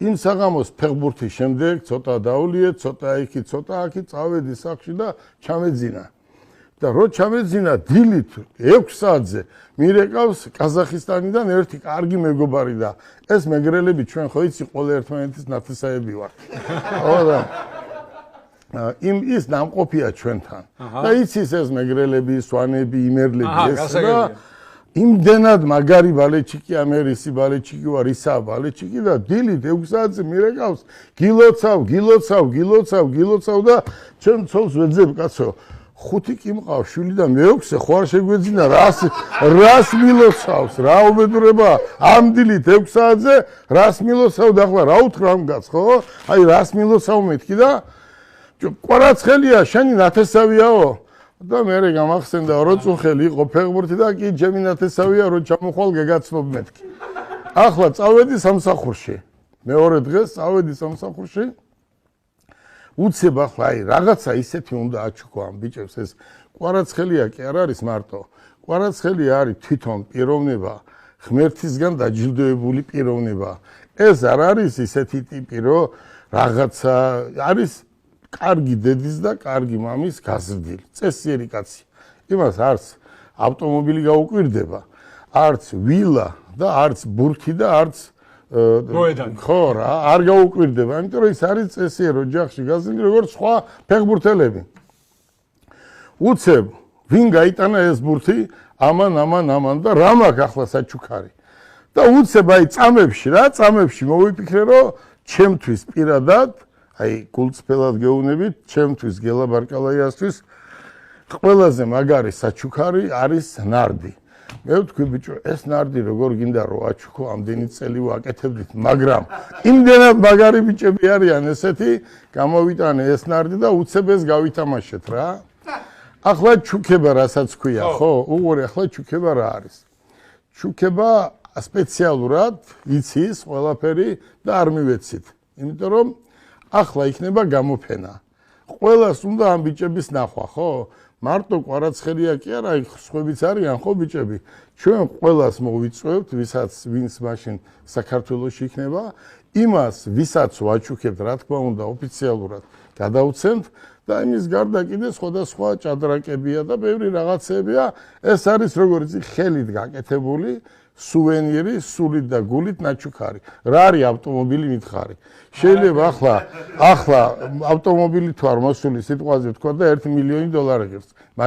იმ საღამოს ფეხბურთის შემდეგ ცოტა დაულიეთ, ცოტა იქი, ცოტა აქი, წავედი სახლში და ჩამეძინა. და რო ჩამეძინა დილით 6 საათზე მირეკავს ყაზახისტანიდან ერთი კარგი მეგობარი და ეს მეგრელები ჩვენ ხო იცი ყველა ერთმანეთის ნათესაები ვართ. ხო და ის ნამყოფია ჩვენთან. და იცის ეს მეგრელები, სვანები, იმერლები ეს და იმდენად მაგარი ბალეჩიკი, ამერისი ბალეჩიკი ვარ, ისა ბალეჩიკი და დილით 6 საათზე მირეკავს, გილოცავ და ჩვენ ცოლს ვეძებ კაცო. 5 კი მყავს შვილი და მე-6-ე ხო არ შეგვეძინა რას მილოცავს, რა უბედურება ამ დილით 6 საათზე რას მილოცავ და ახლა რა უთხრა ამ კაცს ხო? აი რას მილოცავ მეთქი და კვარაცხელია შენი ნათესავიაო და მე გამახსენდა რო წუხელი იყო ფეხბურთი და კი ჩემი ნათესავია რო ჩამოხვალ გეგაცნობ მეთქი. ახლა წავედი სამსახურში. მეორე დღეს წავედი სამსახურში. უცებ ახლა აი რაღაცა ისეთი უნდა აჩუქო ამ ბიჭებს ეს კვარაცხელია კი არ არის მარტო. კვარაცხელი არის თვითონ პიროვნება, ღმერთისგან დაჯილდოებული პიროვნება. ეს არ არის ისეთი ტიპი რომ რაღაცა არის კარგი დედის და კარგი მამის გაზრდილი, წესიერი კაცი. იმას არც ავტომობილი გაუკვირდება, არც ვილა და არც ბურთი და არც ხო რა, არ გაუკვირდება, იმიტომ რომ ის არის წესიერი ოჯახში გაზრდილი, როგორც სხვა ფეხბურთელები. უცებ ვინ გაიტანა ეს ბურთი, ამან და რა მაქვს ახლა საჩუქარი. და უცებ აი წამებში მოვიფიქრე რომ ჩემთვის პირადად აი გულწრფელად გეუბნებით, ჩემთვის გელა ბარკალაიასთვის ყველაზე მაგარი საჩუქარი არის ნარდი. მე ვთქვი ბიჭო, ეს ნარდი როგორ გინდა რომ აჩუქო, ამდენი წელი ვაკეთებდით, მაგრამ იმდენად მაგარი ბიჭები არიან ესეთი, გამოვიტანე ეს ნარდი და უცებ ეს გავითამაშეთ რა. ახლა ჩუქება რასაც ქვია, ხო? უყურე, ახლა ჩუქება რა არის? ჩუქება სპეციალურად იცის ყველაფერი და არ მივეცით. იმიტომ რომ ახლა იქნება გამოფენა. ყველას უნდა ამ ბიჭების ნახვა, ხო? მარტო კვარაცხელია კი არა, სხვებიც არიან, ხო ბიჭები? ჩვენ ყველას მოვიწვევთ, ვინც მაშინ საქართველოში იქნება, იმას, ვისაც ვაჩუქებთ, რა თქმა უნდა, ოფიციალურად გადავცემთ და იმის გარდა კიდე სხვადასხვა ჭადრაკებია და ბევრი რაღაცებია. ეს არის როგორც ხელით გაკეთებული სუვენირი, სულით და გულით ნაჩუქარი. რა არის ავტომობილი მითხარი? შეიძლება ახლა ავტომობილი თუ არ მოსული სიტყვაზე ვთქვა და $1 მილიონი ღირს.